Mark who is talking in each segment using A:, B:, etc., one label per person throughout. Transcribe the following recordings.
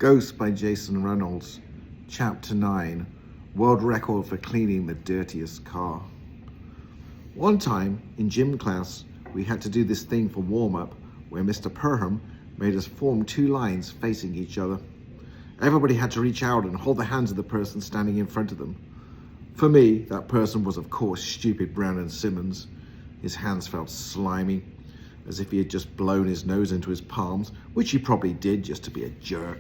A: Ghost by Jason Reynolds. Chapter 9. World record for cleaning the dirtiest car. One time in gym class, we had to do this thing for warm-up where Mr. Perham made us form two lines facing each other. Everybody had to reach out and hold the hands of the person standing in front of them. For me, that person was of course stupid Brandon Simmons. His hands felt slimy, as if he had just blown his nose into his palms, which he probably did just to be a jerk.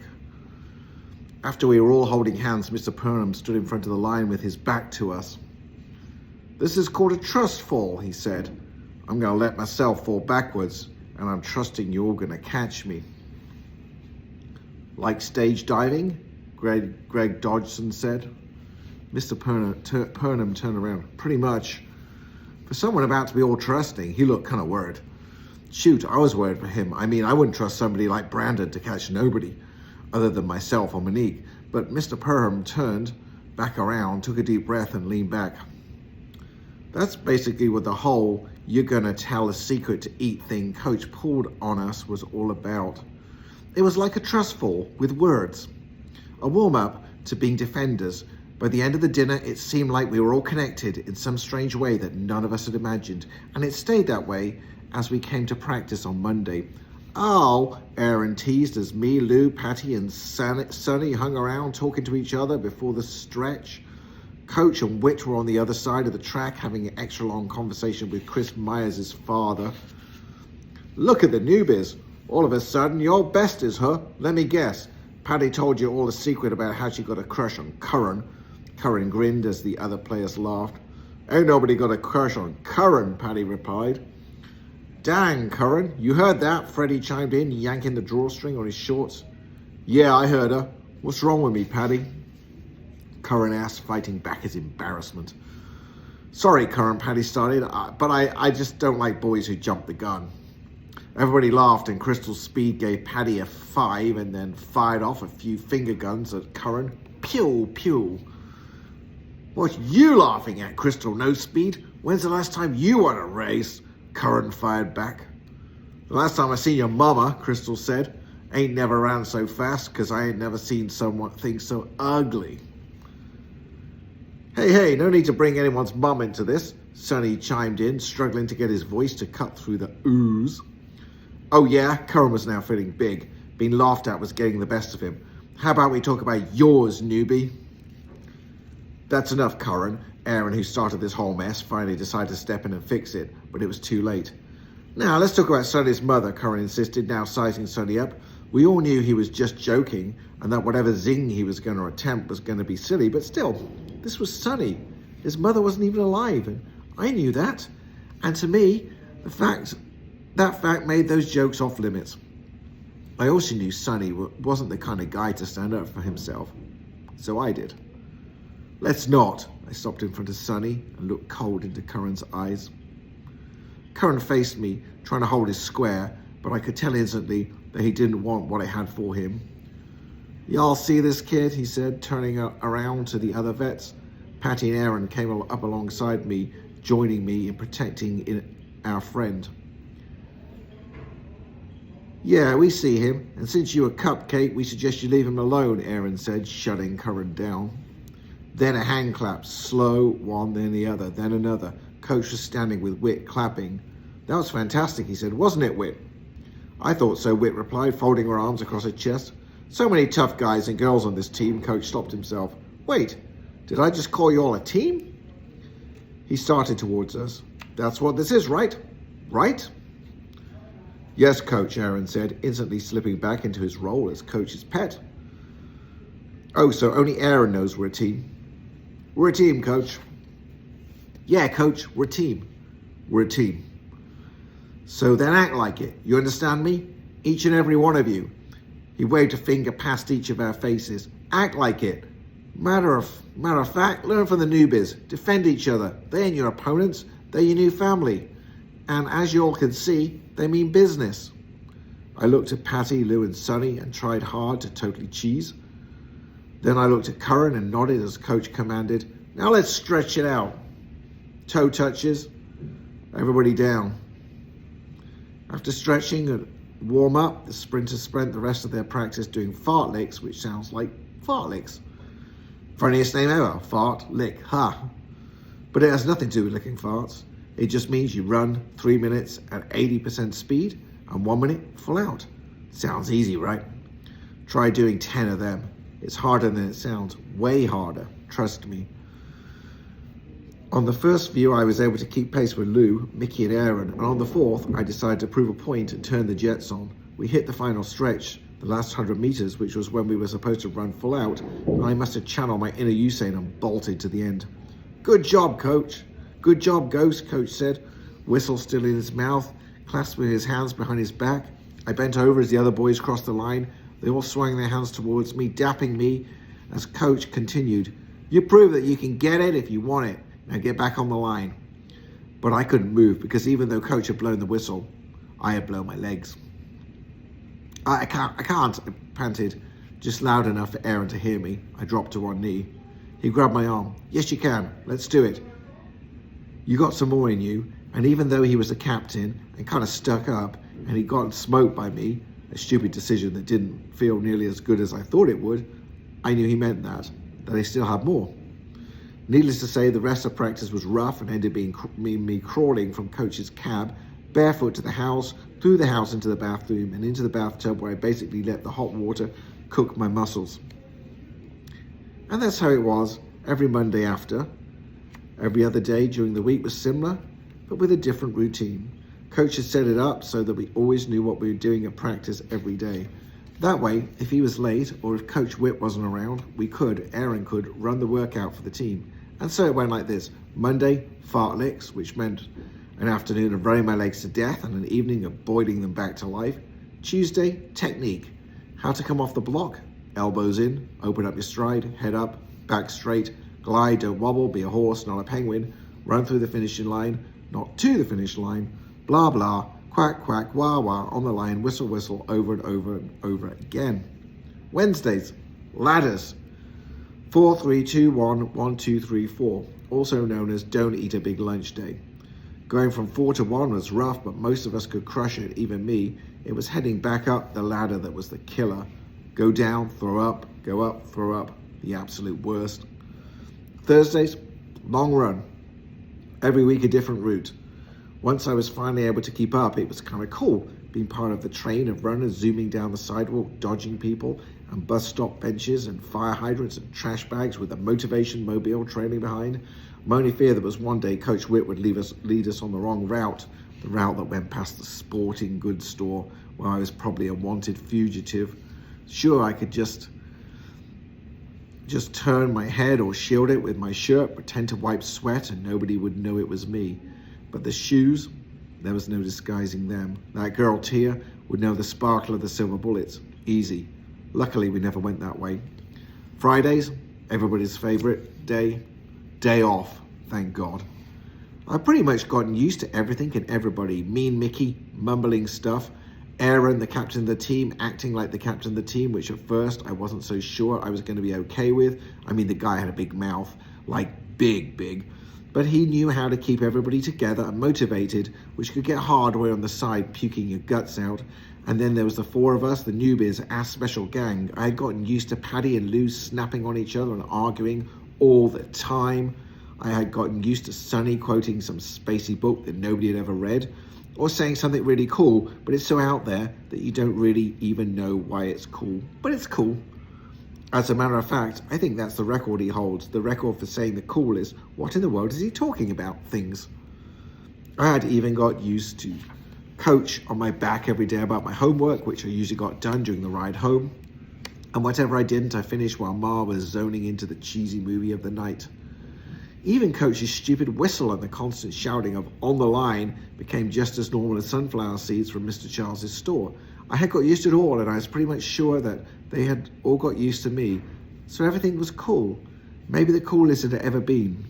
A: After we were all holding hands, Mr. Perham stood in front of the line with his back to us. "This is called a trust fall," he said. "I'm going to let myself fall backwards, and I'm trusting you're going to catch me." "Like stage diving?" Greg Dodgson said. Mr. Perham turned around. "Pretty much." For someone about to be all trusting, he looked kind of worried. Shoot, I was worried for him. I mean, I wouldn't trust somebody like Brandon to catch nobody other than myself or Monique. But Mr. Perham turned back around, took a deep breath and leaned back. That's basically what the whole "you're gonna tell a secret to eat" thing Coach pulled on us was all about. It was like a trust fall with words. A warm-up to being defenders. By the end of the dinner, it seemed like we were all connected in some strange way that none of us had imagined. And it stayed that way as we came to practice on Monday. "Oh," Aaron teased as me, Lou, Patty, and Sonny hung around talking to each other before the stretch. Coach and Whit were on the other side of the track having an extra long conversation with Chris Myers' father. "Look at the newbies. All of a sudden, you're besties, huh? Let me guess. Patty told you all the secret about how she got a crush on Curran." Curran grinned as the other players laughed. "Ain't nobody got a crush on Curran," Patty replied. "Dang, Curran, you heard that?" Freddie chimed in, yanking the drawstring on his shorts. "Yeah, I heard her. What's wrong with me, Patty?" Curran asked, fighting back his embarrassment. "Sorry, Curran," Patty started, but I just don't like boys who jump the gun." Everybody laughed and Crystal Speed gave Patty a 5 and then fired off a few finger guns at Curran. Pew, pew. "What you laughing at, Crystal No Speed? When's the last time you won a race?" Curran fired back. "The last time I seen your mama," Crystal said. "Ain't never ran so fast, 'cause I ain't never seen something so ugly." Hey, no need to bring anyone's mum into this," Sonny chimed in, struggling to get his voice to cut through the ooze. "Oh yeah," Curran was now feeling big. Being laughed at was getting the best of him. "How about we talk about yours, newbie?" "That's enough, Curran." Aaron, who started this whole mess, finally decided to step in and fix it, but it was too late. "Now, let's talk about Sonny's mother," Curran insisted, now sizing Sonny up. We all knew he was just joking, and that whatever zing he was going to attempt was going to be silly, but still, this was Sonny. His mother wasn't even alive, and I knew that. And to me, that fact made those jokes off limits. I also knew Sonny wasn't the kind of guy to stand up for himself, so I did. "Let's not." I stopped in front of Sonny and looked cold into Curran's eyes. Curran faced me, trying to hold his square, but I could tell instantly that he didn't want what I had for him. "Y'all see this kid?" he said, turning around to the other vets. Patty and Aaron came up alongside me, joining me in protecting our friend. "Yeah, we see him, and since you're a cupcake, we suggest you leave him alone," Aaron said, shutting Curran down. Then a hand clap, slow, one, then the other, then another. Coach was standing with Whit clapping. "That was fantastic," he said. "Wasn't it, Whit?" "I thought so," Whit replied, folding her arms across her chest. "So many tough guys and girls on this team." Coach stopped himself. "Wait, did I just call you all a team?" He started towards us. "That's what this is, right? Right?" "Yes, Coach," Aaron said, instantly slipping back into his role as Coach's pet. "Oh, so only Aaron knows we're a team." "We're a team, Coach." "Yeah, Coach, we're a team." "We're a team." "So then act like it. You understand me? Each and every one of you." He waved a finger past each of our faces. "Act like it. Matter of fact, learn from the newbies. Defend each other. They ain't your opponents. They're your new family. And as you all can see, they mean business." I looked at Patty, Lou, and Sonny and tried hard to totally cheese. Then I looked at Curran and nodded as Coach commanded. "Now let's stretch it out. Toe touches. Everybody down." After stretching warm up, the sprinters spent the rest of their practice doing fartleks, which sounds like fartleks. Funniest name ever, fart lick, ha. But it has nothing to do with licking farts. It just means you run 3 minutes at 80% speed and 1 minute full out. Sounds easy, right? Try doing 10 of them. It's harder than it sounds, way harder, trust me. On the first few, I was able to keep pace with Lou, Mickey and Aaron, and on the fourth, I decided to prove a point and turn the jets on. We hit the final stretch, the last 100 meters, which was when we were supposed to run full out, and I must have channeled my inner Usain and bolted to the end. Good job, coach. Good job, Ghost, coach said, whistle still in his mouth, clasping his hands behind his back. I bent over as the other boys crossed the line. They all swung their hands towards me, dapping me as coach continued. You prove that you can get it if you want it. Now get back on the line. But I couldn't move because even though coach had blown the whistle, I had blown my legs. I can't, I panted, just loud enough for Aaron to hear me. I dropped to one knee. He grabbed my arm. Yes, you can. Let's do it. You got some more in you. And even though he was the captain and kind of stuck up and he got smoked by me, a stupid decision that didn't feel nearly as good as I thought it would, I knew he meant that I still had more. Needless to say, the rest of practice was rough and ended being me crawling from coach's cab, barefoot to the house, through the house into the bathroom, and into the bathtub where I basically let the hot water cook my muscles. And that's how it was every Monday after. Every other day during the week was similar, but with a different routine. Coach had set it up so that we always knew what we were doing at practice every day. That way, if he was late or if Coach Whit wasn't around, Aaron could, run the workout for the team. And so it went like this. Monday, fartleks, which meant an afternoon of running my legs to death and an evening of boiling them back to life. Tuesday, technique. How to come off the block. Elbows in, open up your stride, head up, back straight, glide, don't wobble, be a horse, not a penguin, run through the finishing line, not to the finish line, blah, blah, quack, quack, wah, wah, on the line, whistle, whistle, over and over and over again. Wednesdays, ladders. 4, 3, 2, 1, 1, 2, 3, 4, also known as don't eat a big lunch day. Going from 4 to 1 was rough, but most of us could crush it, even me. It was heading back up the ladder that was the killer. Go down, throw up, go up, throw up, the absolute worst. Thursdays, long run. Every week a different route. Once I was finally able to keep up, it was kind of cool, being part of the train of runners zooming down the sidewalk, dodging people, and bus stop benches, and fire hydrants, and trash bags with a motivation mobile trailing behind. My only fear that was one day Coach Whit would lead us on the wrong route, the route that went past the sporting goods store, where I was probably a wanted fugitive. Sure, I could just turn my head or shield it with my shirt, pretend to wipe sweat, and nobody would know it was me. But the shoes, there was no disguising them. That girl, Tia, would know the sparkle of the silver bullets. Easy. Luckily, we never went that way. Fridays, everybody's favorite day off, thank God. I've pretty much gotten used to everything and everybody. Mean Mickey, mumbling stuff. Aaron, the captain of the team, acting like the captain of the team, which at first I wasn't so sure I was going to be okay with. I mean, the guy had a big mouth, like big. But he knew how to keep everybody together and motivated, which could get hard when on the side puking your guts out. And then there was the 4 of us, the newbies, our special gang. I had gotten used to Paddy and Lou snapping on each other and arguing all the time. I had gotten used to Sonny quoting some spacey book that nobody had ever read, or saying something really cool, but it's so out there that you don't really even know why it's cool. But it's cool. As a matter of fact, I think that's the record he holds. The record for saying the cool is, what in the world is he talking about things? I had even got used to Coach on my back every day about my homework, which I usually got done during the ride home. And whatever I didn't, I finished while Ma was zoning into the cheesy movie of the night. Even Coach's stupid whistle and the constant shouting of "on the line" became just as normal as sunflower seeds from Mr. Charles's store. I had got used to it all, and I was pretty much sure that they had all got used to me. So everything was cool. Maybe the coolest it had ever been.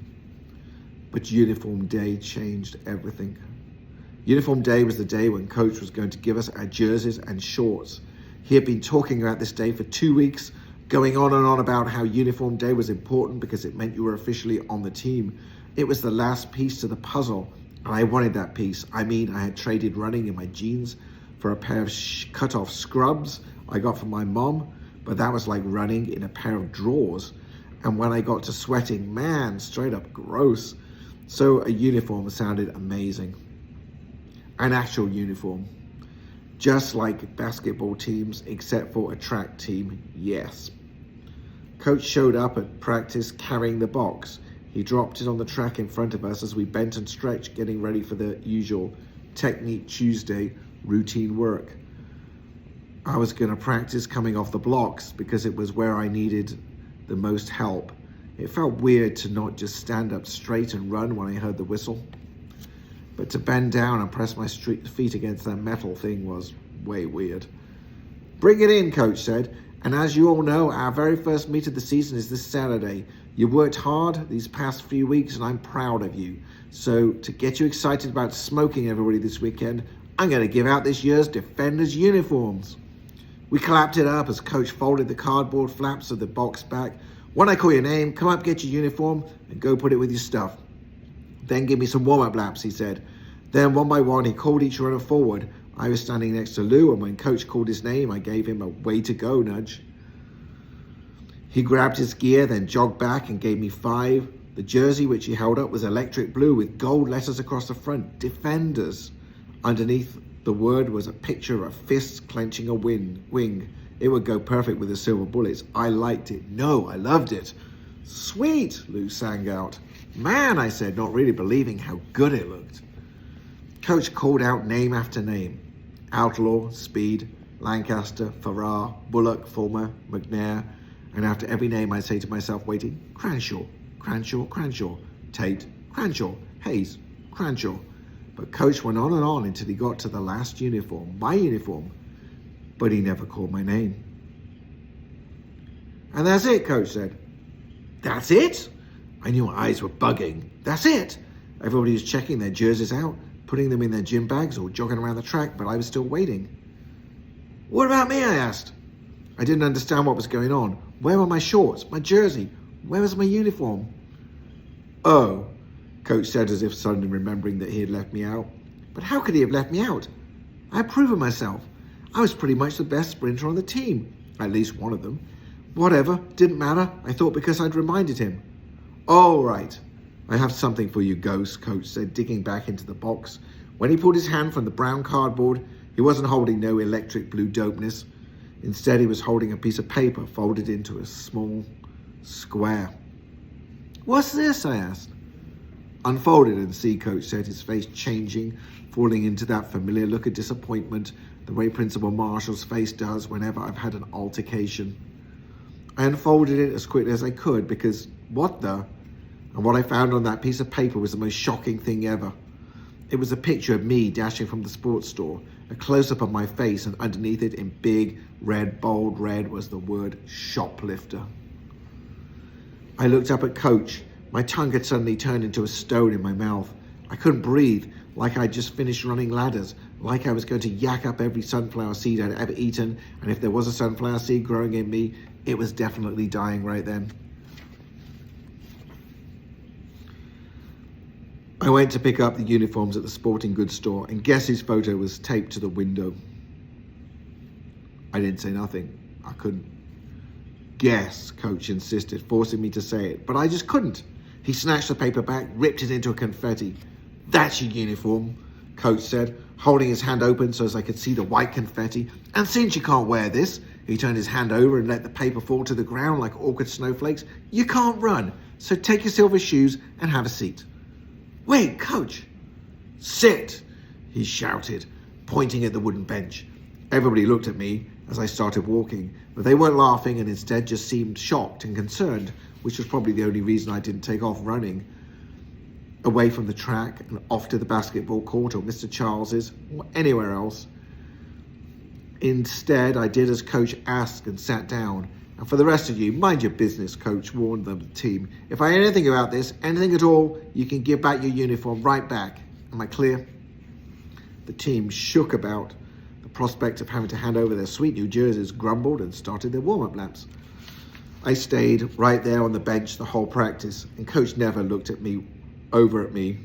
A: But Uniform Day changed everything. Uniform Day was the day when Coach was going to give us our jerseys and shorts. He had been talking about this day for 2 weeks, going on and on about how Uniform Day was important because it meant you were officially on the team. It was the last piece to the puzzle, and I wanted that piece. I mean, I had traded running in my jeans for a pair of cut-off scrubs I got from my mom, but that was like running in a pair of drawers. And when I got to sweating, man, straight up gross. So a uniform sounded amazing. An actual uniform. Just like basketball teams, except for a track team, yes. Coach showed up at practice carrying the box. He dropped it on the track in front of us as we bent and stretched, getting ready for the usual Technique Tuesday routine work. I was going to practice coming off the blocks because it was where I needed the most help. It felt weird to not just stand up straight and run when I heard the whistle. But to bend down and press my feet against that metal thing was way weird. Bring it in, Coach said. And as you all know, our very first meet of the season is this Saturday. You worked hard these past few weeks and I'm proud of you. So to get you excited about smoking everybody this weekend, I'm going to give out this year's Defenders uniforms. We clapped it up as Coach folded the cardboard flaps of the box back. When I call your name, come up, get your uniform, and go put it with your stuff. Then give me some warm-up laps, he said. Then one by one, he called each runner forward. I was standing next to Lou, and when Coach called his name, I gave him a way to go nudge. He grabbed his gear, then jogged back and gave me 5. The jersey which he held up was electric blue with gold letters across the front, Defenders. Underneath the word was a picture of fists clenching a wing. It would go perfect with the silver bullets. I liked it. No, I loved it. Sweet, Lou sang out. Man, I said, not really believing how good it looked. Coach called out name after name. Outlaw, Speed, Lancaster, Farrar, Bullock, Fulmer, McNair. And after every name I'd say to myself, waiting, Cranshaw, Cranshaw, Cranshaw, Tate, Cranshaw, Hayes, Cranshaw. But Coach went on and on until he got to the last uniform, my uniform. But he never called my name. And that's it, Coach said. That's it? I knew my eyes were bugging. That's it. Everybody was checking their jerseys out, putting them in their gym bags or jogging around the track, but I was still waiting. What about me, I asked. I didn't understand what was going on. Where were my shorts, my jersey? Where was my uniform? Oh, Coach said as if suddenly remembering that he had left me out. But how could he have left me out? I had proven myself. I was pretty much the best sprinter on the team, at least one of them. Whatever, didn't matter, I thought, because I'd reminded him. All right, I have something for you, Ghost, Coach said, digging back into the box. When he pulled his hand from the brown cardboard, he wasn't holding no electric blue dopeness. Instead, he was holding a piece of paper folded into a small square. What's this? I asked. Unfold it and see, Coach said, his face changing, falling into that familiar look of disappointment, the way Principal Marshall's face does whenever I've had an altercation. I unfolded it as quickly as I could because what the? And what I found on that piece of paper was the most shocking thing ever. It was a picture of me dashing from the sports store, a close-up of my face, and underneath it in big, red, bold red was the word shoplifter. I looked up at Coach. My tongue had suddenly turned into a stone in my mouth. I couldn't breathe, like I'd just finished running ladders, like I was going to yak up every sunflower seed I'd ever eaten, and if there was a sunflower seed growing in me, it was definitely dying right then. I went to pick up the uniforms at the sporting goods store, and guess whose photo was taped to the window? I didn't say nothing. I couldn't. Guess, Coach insisted, forcing me to say it, but I just couldn't. He snatched the paper back, ripped it into a confetti. That's your uniform, Coach said, holding his hand open so as I could see the white confetti. And since you can't wear this, he turned his hand over and let the paper fall to the ground like awkward snowflakes. You can't run, so take your silver shoes and have a seat. Wait, Coach. Sit, he shouted, pointing at the wooden bench. Everybody looked at me as I started walking, but they weren't laughing and instead just seemed shocked and concerned, which was probably the only reason I didn't take off running away from the track and off to the basketball court or Mr. Charles's or anywhere else. Instead, I did as Coach asked and sat down. And for the rest of you, mind your business, Coach warned the team. If I hear anything about this, anything at all, you can give back your uniform right back. Am I clear? The team shook about the prospect of having to hand over their sweet new jerseys, grumbled and started their warm-up laps. I stayed right there on the bench the whole practice, and Coach never looked at me over at me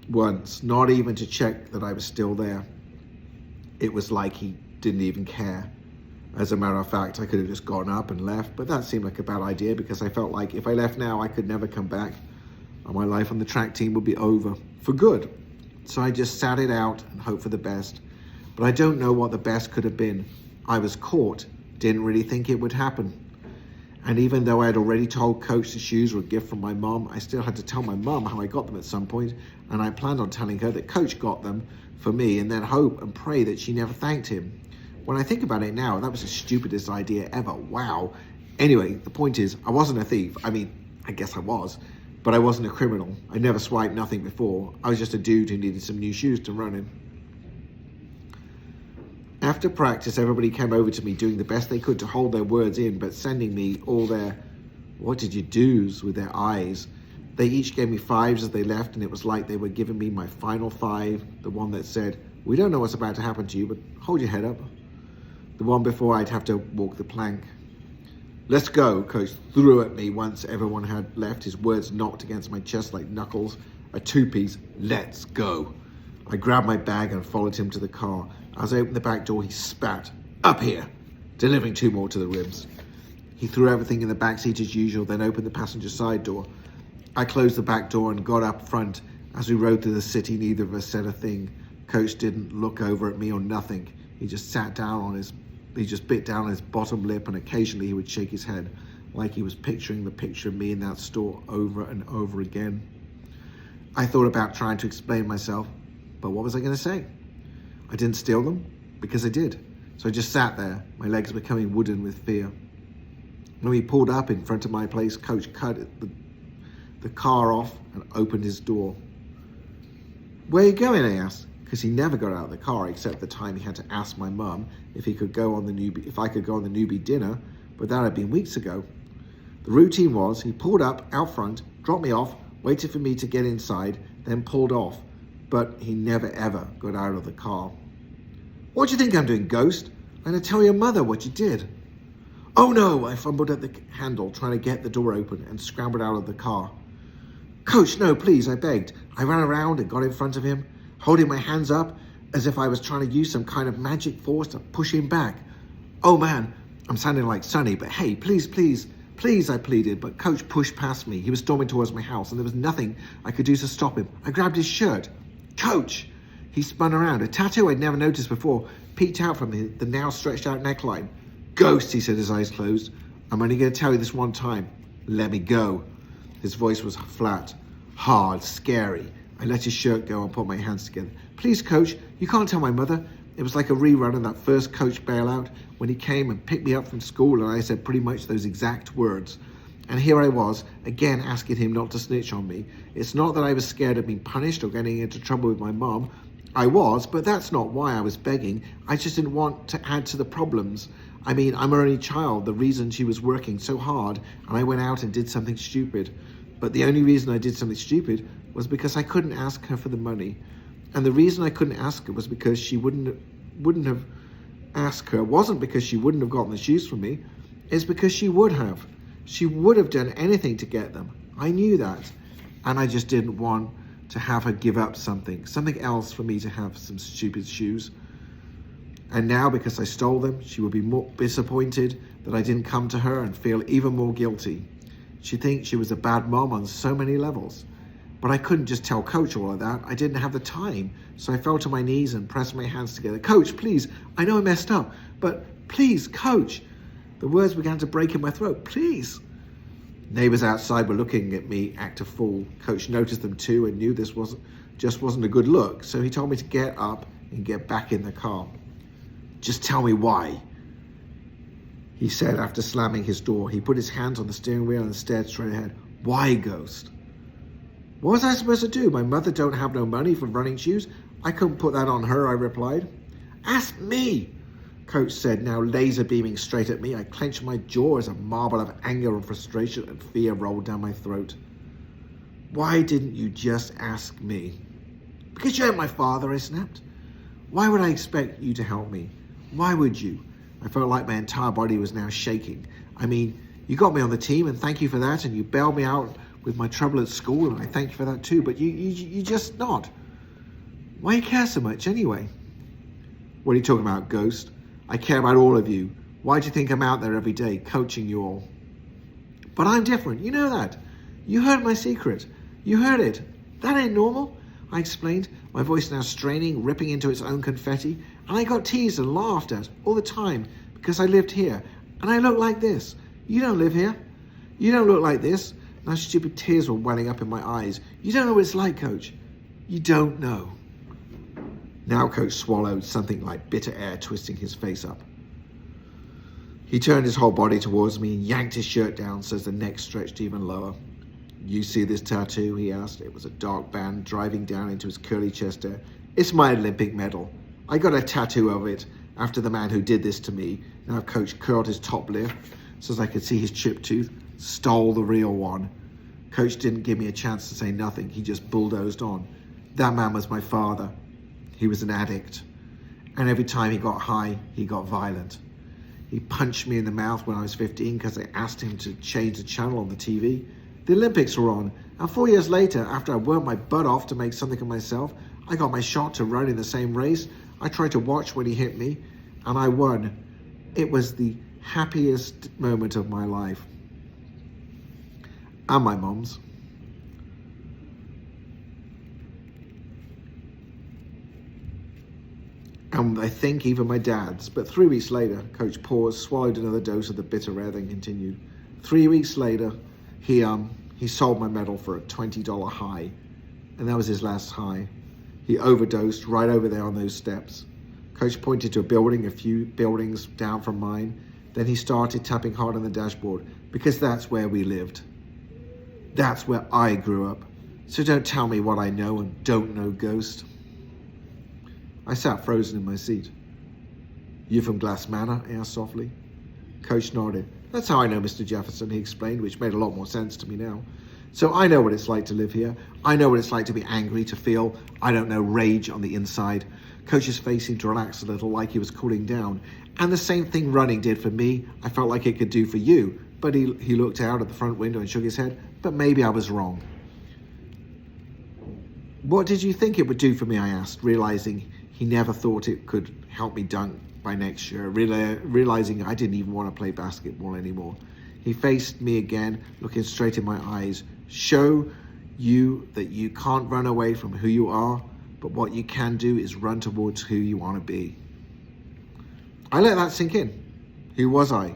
A: once, not even to check that I was still there. it was like he didn't even care. As a matter of fact, I could have just gotten up and left, but that seemed like a bad idea because I felt like if I left now, I could never come back and my life on the track team would be over for good. So I just sat it out and hoped for the best. But I don't know what the best could have been. I was caught, didn't really think it would happen. And even though I had already told Coach the shoes were a gift from my mom, I still had to tell my mom how I got them at some point, and I planned on telling her that Coach got them for me and then hope and pray that she never thanked him. When I think about it now, that was the stupidest idea ever. Wow. Anyway, the point is, I wasn't a thief. I mean, I guess I was, but I wasn't a criminal. I never swiped nothing before. I was just a dude who needed some new shoes to run in. After practice, everybody came over to me doing the best they could to hold their words in, but sending me all their "what did you do's" with their eyes. They each gave me fives as they left, and it was like they were giving me my final five, the one that said, "We don't know what's about to happen to you, but hold your head up." The one before I'd have to walk the plank. "Let's go," Coach threw at me once everyone had left, his words knocked against my chest like knuckles. A two-piece, "Let's go." I grabbed my bag and followed him to the car. As I opened the back door, he spat, "Up here," delivering 2 more to the ribs. He threw everything in the back seat as usual, then opened the passenger side door. I closed the back door and got up front. As we rode through the city, neither of us said a thing. Coach didn't look over at me or nothing. He just bit down on his bottom lip, and occasionally he would shake his head like he was picturing the picture of me in that store over and over again. I thought about trying to explain myself, but what was I going to say? I didn't steal them because I did. So I just sat there, my legs becoming wooden with fear. When we pulled up in front of my place, Coach cut the car off and opened his door. "Where are you going?" I asked, because he never got out of the car except the time he had to ask my mum if I could go on the newbie dinner, but that had been weeks ago. The routine was he pulled up out front, dropped me off, waited for me to get inside, then pulled off, but he never ever got out of the car. "What do you think I'm doing, Ghost? I'm going to tell your mother what you did." "Oh no!" I fumbled at the handle, trying to get the door open, and scrambled out of the car. "Coach, no, please," I begged. I ran around and got in front of him, holding my hands up as if I was trying to use some kind of magic force to push him back. "Oh man," I'm sounding like Sonny, but hey, please, please, please, I pleaded, but Coach pushed past me. He was storming towards my house, and there was nothing I could do to stop him. I grabbed his shirt. "Coach!" He spun around. A tattoo I'd never noticed before peeked out from the now stretched out neckline. "Ghost," he said, his eyes closed. "I'm only going to tell you this one time. Let me go." His voice was flat, hard, scary. I let his shirt go and put my hands together. "Please, Coach, you can't tell my mother." It was like a rerun of that first Coach bailout when he came and picked me up from school, and I said pretty much those exact words. And here I was, again asking him not to snitch on me. It's not that I was scared of being punished or getting into trouble with my mom. I was, but that's not why I was begging. I just didn't want to add to the problems. I mean, I'm her only child, the reason she was working so hard, and I went out and did something stupid. But the only reason I did something stupid was because I couldn't ask her for the money. And the reason I couldn't ask her was because she wouldn't have asked her. It wasn't because she wouldn't have gotten the shoes from me. It's because she would have. She would have done anything to get them. I knew that. And I just didn't want to have her give up something else for me to have some stupid shoes. And now, because I stole them, she would be more disappointed that I didn't come to her and feel even more guilty. She'd think she was a bad mom on so many levels. But I couldn't just tell Coach all of that. I didn't have the time. So I fell to my knees and pressed my hands together. "Coach, please, I know I messed up, but please, Coach." The words began to break in my throat. "Please." Neighbors outside were looking at me act a fool. Coach noticed them too and knew this wasn't a good look. So he told me to get up and get back in the car. "Just tell me why," he said after slamming his door. He put his hands on the steering wheel and stared straight ahead. "Why, Ghost?" What was I supposed to do? My mother don't have no money for running shoes. I couldn't put that on her, I replied. "Ask me," Coach said, now laser beaming straight at me. I clenched my jaw as a marble of anger and frustration and fear rolled down my throat. "Why didn't you just ask me?" "Because you ain't my father," I snapped. "Why would I expect you to help me? Why would you?" I felt like my entire body was now shaking. I mean, you got me on the team and thank you for that, and you bailed me out with my trouble at school and I thank you for that too, but you just not. Why you care so much anyway? What are you talking about, Ghost? I care about all of you. Why do you think I'm out there every day coaching you all? But I'm different, you know that. You heard my secret. You heard it. That ain't normal, I explained, my voice now straining, ripping into its own confetti, and I got teased and laughed at all the time because I lived here, and I look like this. You don't live here. You don't look like this. Now stupid tears were welling up in my eyes. You don't know what it's like, Coach. You don't know. Now Coach swallowed, something like bitter air twisting his face up. He turned his whole body towards me and yanked his shirt down so as the neck stretched even lower. You see this tattoo? He asked. It was a dark band driving down into his curly chest hair. It's my Olympic medal. I got a tattoo of it after the man who did this to me. Now Coach curled his top lip so as I could see his chipped tooth. Stole the real one. Coach didn't give me a chance to say nothing. He just bulldozed on. That man was my father. He was an addict. And every time he got high, he got violent. He punched me in the mouth when I was 15 because I asked him to change the channel on the TV. The Olympics were on, and 4 years later, after I worked my butt off to make something of myself, I got my shot to run in the same race. I tried to watch when he hit me, and I won. It was the happiest moment of my life. And my mom's. And I think even my dad's. But 3 weeks later, Coach paused, swallowed another dose of the bitter air, then continued. 3 weeks later, he sold my medal for a $20 high, and that was his last high. He overdosed right over there on those steps. Coach pointed to a building a few buildings down from mine. Then he started tapping hard on the dashboard, because that's where we lived. That's where I grew up. So don't tell me what I know and don't know, Ghost. I sat frozen in my seat. You from Glass Manor? I asked softly. Coach nodded. That's how I know Mr. Jefferson, he explained, which made a lot more sense to me now. So I know what it's like to live here. I know what it's like to be angry, to feel, I don't know, rage on the inside. Coach's face seemed to relax a little, like he was cooling down. And the same thing running did for me, I felt like it could do for you. But he looked out at the front window and shook his head. But maybe I was wrong. What did you think it would do for me, I asked, realizing he never thought it could help me dunk by next year, realizing I didn't even want to play basketball anymore. He faced me again, looking straight in my eyes. Show you that you can't run away from who you are, but what you can do is run towards who you want to be. I let that sink in. Who was I?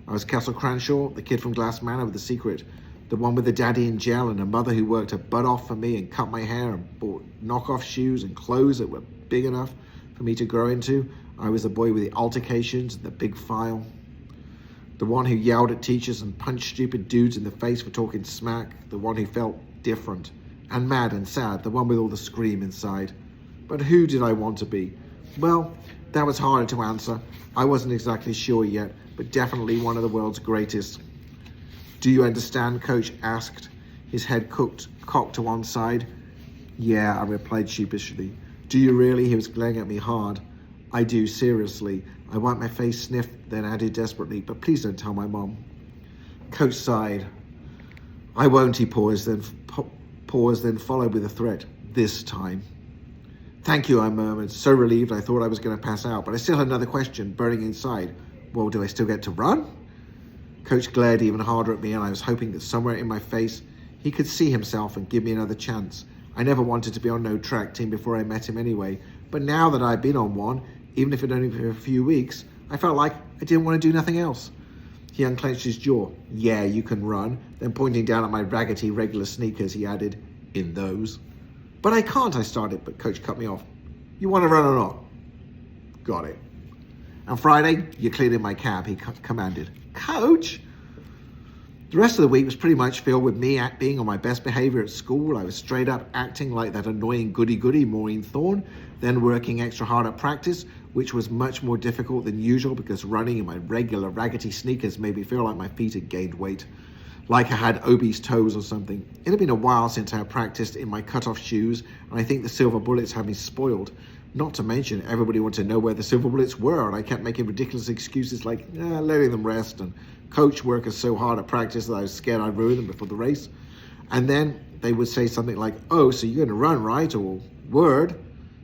A: I was Castle Cranshaw, the kid from Glass Manor with the secret, the one with the daddy in jail and a mother who worked her butt off for me and cut my hair and bought knockoff shoes and clothes that were big enough for me to grow into. I was the boy with the altercations and the big file. The one who yelled at teachers and punched stupid dudes in the face for talking smack. The one who felt different and mad and sad. The one with all the scream inside. But who did I want to be? Well, that was harder to answer. I wasn't exactly sure yet, but definitely one of the world's greatest. Do you understand? Coach asked, his head cocked to one side. Yeah, I replied sheepishly. Do you really? He was glaring at me hard. I do, seriously. I wiped my face, sniffed, then added desperately, but please don't tell my mom. Coach sighed. I won't, he paused, then followed with a threat. This time. Thank you, I murmured, so relieved I thought I was going to pass out, but I still had another question burning inside. Well, do I still get to run? Coach glared even harder at me, and I was hoping that somewhere in my face he could see himself and give me another chance. I never wanted to be on no track team before I met him anyway, but now that I'd been on one, even if it only for a few weeks, I felt like I didn't want to do nothing else. He unclenched his jaw. Yeah, you can run. Then pointing down at my raggedy regular sneakers, he added, in those. But I can't, I started, but Coach cut me off. You want to run or not? Got it. On Friday, you cleared in my cab, he commanded. Coach? The rest of the week was pretty much filled with me being on my best behavior at school. I was straight up acting like that annoying goody-goody Maureen Thorne, then working extra hard at practice, which was much more difficult than usual because running in my regular raggedy sneakers made me feel like my feet had gained weight, like I had obese toes or something. It had been a while since I had practiced in my cut-off shoes, and I think the silver bullets had me spoiled. Not to mention, everybody wanted to know where the silver bullets were, and I kept making ridiculous excuses like letting them rest, and Coach working so hard at practice that I was scared I'd ruin them before the race. And then they would say something like, oh, so you're going to run, right? Or word.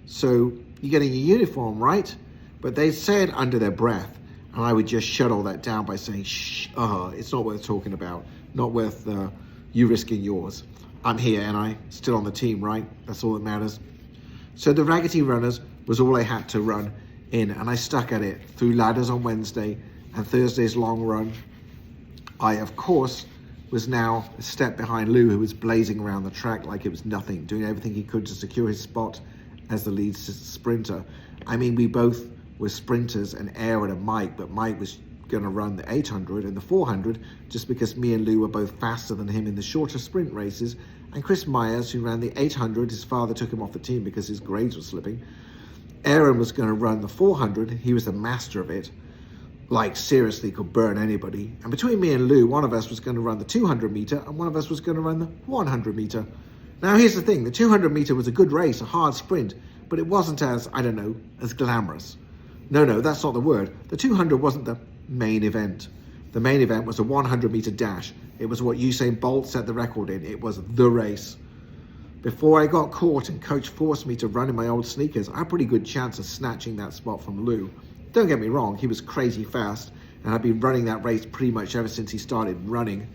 A: So You're getting your uniform, right? But they said under their breath, and I would just shut all that down by saying, shh, it's not worth talking about. Not worth you risking yours. I'm here, and I still on the team, right? That's all that matters. So the Raggedy Runners was all I had to run in, and I stuck at it through ladders on Wednesday and Thursday's long run. I, of course, was now a step behind Lou, who was blazing around the track like it was nothing, doing everything he could to secure his spot as the lead sprinter. I mean, we both were sprinters, and Aaron and Mike, but Mike was going to run the 800 and the 400 just because me and Lou were both faster than him in the shorter sprint races. And Chris Myers, who ran the 800, his father took him off the team because his grades were slipping. Aaron was going to run the 400. He was the master of it. Like, seriously, could burn anybody. And between me and Lou, one of us was going to run the 200 meter and one of us was going to run the 100 meter. Now, here's the thing. The 200 meter was a good race, a hard sprint, but it wasn't as, I don't know, as glamorous. No, that's not the word. The 200 wasn't the main event. The main event was a 100 meter dash. It was what Usain Bolt set the record in. It was the race. Before I got caught and coach forced me to run in my old sneakers, I had a pretty good chance of snatching that spot from Lou. Don't get me wrong, he was crazy fast, and I'd been running that race pretty much ever since he started running.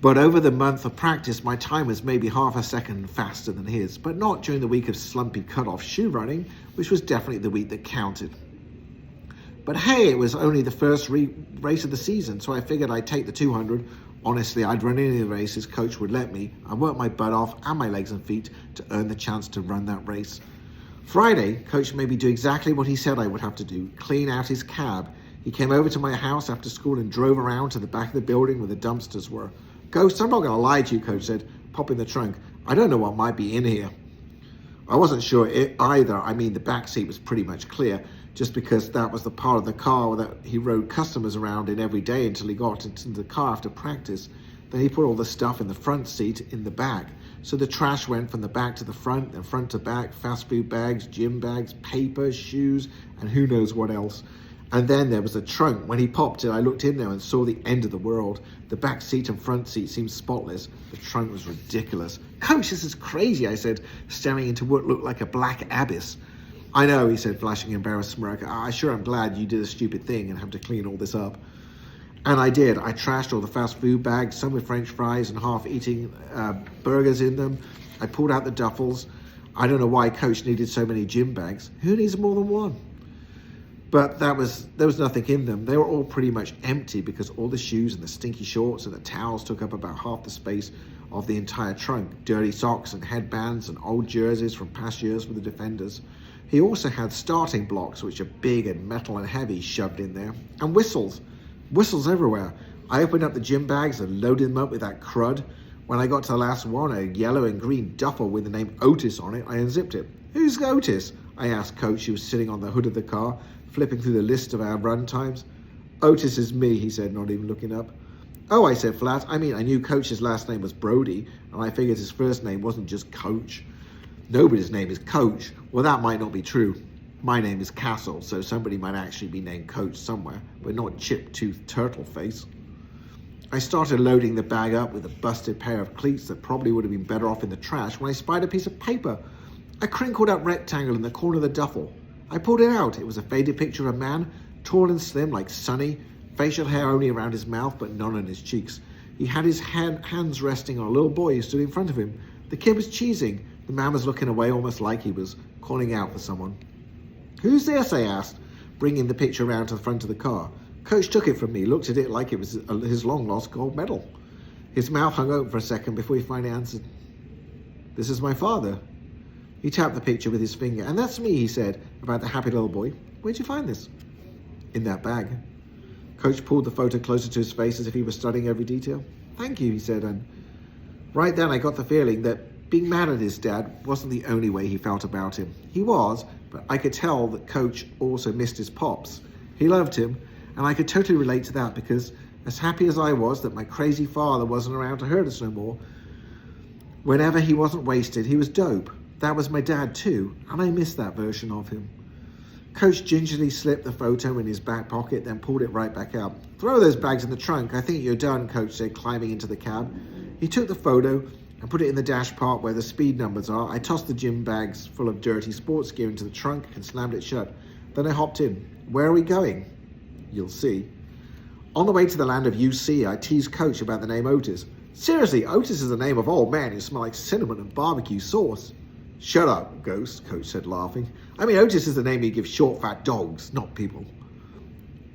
A: But over the month of practice, my time was maybe half a second faster than his, but not during the week of slumpy cut-off shoe running, which was definitely the week that counted. But hey, it was only the first race of the season, so I figured I'd take the 200. Honestly, I'd run any of the races coach would let me. I worked my butt off and my legs and feet to earn the chance to run that race. Friday, coach made me do exactly what he said I would have to do, clean out his cab. He came over to my house after school and drove around to the back of the building where the dumpsters were. Ghost, I'm not going to lie to you, coach said, pop in the trunk. I don't know what might be in here. I wasn't sure either. I mean, the back seat was pretty much clear, just because that was the part of the car that he rode customers around in every day until he got into the car after practice. Then he put all the stuff in the front seat in the back. So the trash went from the back to the front, and front to back, fast food bags, gym bags, paper, shoes, and who knows what else. And then there was the trunk. When he popped it, I looked in there and saw the end of the world. The back seat and front seat seemed spotless. The trunk was ridiculous. Coach, this is crazy, I said, staring into what looked like a black abyss. I know, he said, flashing an embarrassed smirk. I sure am glad you did a stupid thing and have to clean all this up. And I did. I trashed all the fast food bags, some with French fries and half-eating burgers in them. I pulled out the duffels. I don't know why Coach needed so many gym bags. Who needs more than one? But there was nothing in them. They were all pretty much empty because all the shoes and the stinky shorts and the towels took up about half the space of the entire trunk. Dirty socks and headbands and old jerseys from past years for the defenders. He also had starting blocks, which are big and metal and heavy, shoved in there, and whistles. Whistles everywhere. I opened up the gym bags and loaded them up with that crud. When I got to the last one, a yellow and green duffel with the name Otis on it, I unzipped it. Who's Otis? I asked Coach, who was sitting on the hood of the car, flipping through the list of our run times. Otis is me, he said, not even looking up. Oh, I said flat. I mean, I knew Coach's last name was Brody, and I figured his first name wasn't just Coach. Nobody's name is Coach. Well, that might not be true. My name is Castle, so somebody might actually be named Coach somewhere, but not Chip-Tooth Turtle Face. I started loading the bag up with a busted pair of cleats that probably would have been better off in the trash when I spied a piece of paper, a crinkled up rectangle in the corner of the duffel. I pulled it out. It was a faded picture of a man, tall and slim like Sonny, facial hair only around his mouth but none on his cheeks. He had his hands resting on a little boy who stood in front of him. The kid was cheesing. The man was looking away almost like he was calling out for someone. Who's this? I asked, bringing the picture around to the front of the car. Coach took it from me, looked at it like it was his long-lost gold medal. His mouth hung open for a second before he finally answered, "This is my father." He tapped the picture with his finger. "And that's me," he said, about the happy little boy. "Where'd you find this?" "In that bag." Coach pulled the photo closer to his face as if he was studying every detail. "Thank you," he said, and right then I got the feeling that being mad at his dad wasn't the only way he felt about him. He was, but I could tell that Coach also missed his pops. He loved him, and I could totally relate to that because as happy as I was that my crazy father wasn't around to hurt us no more, whenever he wasn't wasted, he was dope. That was my dad too, and I missed that version of him. Coach gingerly slipped the photo in his back pocket, then pulled it right back out. "Throw those bags in the trunk. I think you're done," Coach said, climbing into the cab. He took the photo I put it in the dash part where the speed numbers are. I tossed the gym bags full of dirty sports gear into the trunk and slammed it shut. Then I hopped in. Where are we going? You'll see. On the way to the land of UC, I teased Coach about the name Otis. Seriously, Otis is the name of old men who smell like cinnamon and barbecue sauce. Shut up, Ghost, Coach said, laughing. I mean, Otis is the name you give short, fat dogs, not people.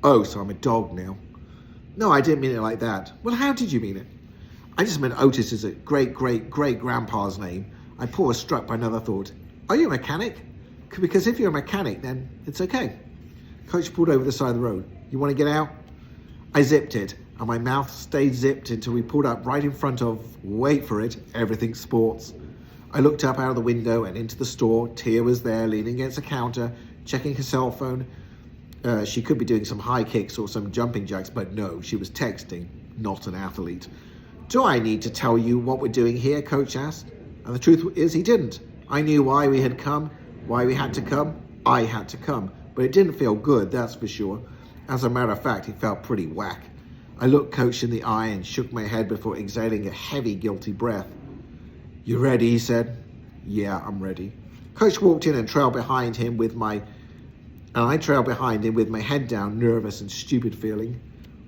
A: Oh, so I'm a dog now. No, I didn't mean it like that. Well, how did you mean it? I just meant Otis is a great-great-great-grandpa's name. I paused, struck by another thought. Are you a mechanic? Because if you're a mechanic, then it's okay. Coach pulled over the side of the road. You want to get out? I zipped it, and my mouth stayed zipped until we pulled up right in front of, wait for it, Everything Sports. I looked up out of the window and into the store. Tia was there, leaning against a counter, checking her cell phone. She could be doing some high kicks or some jumping jacks, but no, she was texting, not an athlete. Do I need to tell you what we're doing here? Coach asked. And the truth is he didn't. I knew why we had come, why we had to come. I had to come, but it didn't feel good, that's for sure. As a matter of fact, it felt pretty whack. I looked Coach in the eye and shook my head before exhaling a heavy, guilty breath. You ready? He said. Yeah, I'm ready. Coach walked in and I trailed behind him with my head down, nervous and stupid feeling.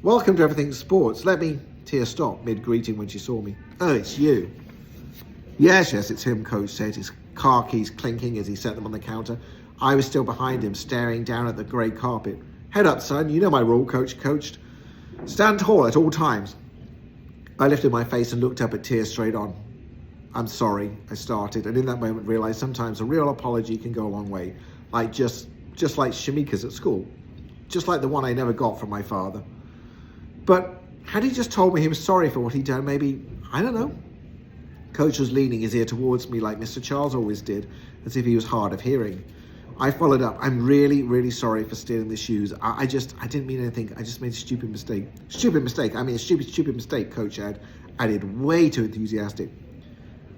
A: Welcome to Everything Sports. Tia stopped mid-greeting when she saw me. Oh, it's you. Yes, it's him, Coach said, his car keys clinking as he set them on the counter. I was still behind him, staring down at the grey carpet. Head up, son. You know my rule, Coach coached. Stand tall at all times. I lifted my face and looked up at Tia straight on. I'm sorry, I started, and in that moment realized sometimes a real apology can go a long way. Like just like Shamika's at school. Just like the one I never got from my father. But had he just told me he was sorry for what he'd done, maybe, I don't know. Coach was leaning his ear towards me like Mr. Charles always did, as if he was hard of hearing. I followed up. I'm really, really sorry for stealing the shoes. I didn't mean anything. I just made a stupid mistake. Stupid mistake. I mean, a stupid mistake, Coach added way too enthusiastic.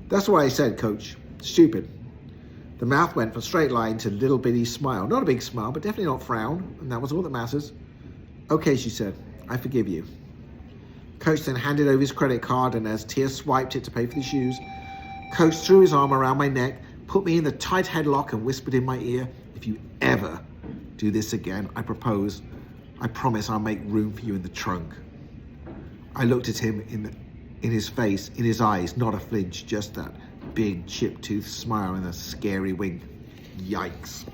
A: That's what I said, Coach. Stupid. The mouth went from straight line to little bitty smile. Not a big smile, but definitely not frown. And that was all that matters. Okay, she said. I forgive you. Coach then handed over his credit card, and as Tia swiped it to pay for the shoes, Coach threw his arm around my neck, put me in the tight headlock, and whispered in my ear, if you ever do this again, I promise I'll make room for you in the trunk. I looked at him in his face, in his eyes, not a flinch, just that big chip-toothed smile and a scary wink. Yikes.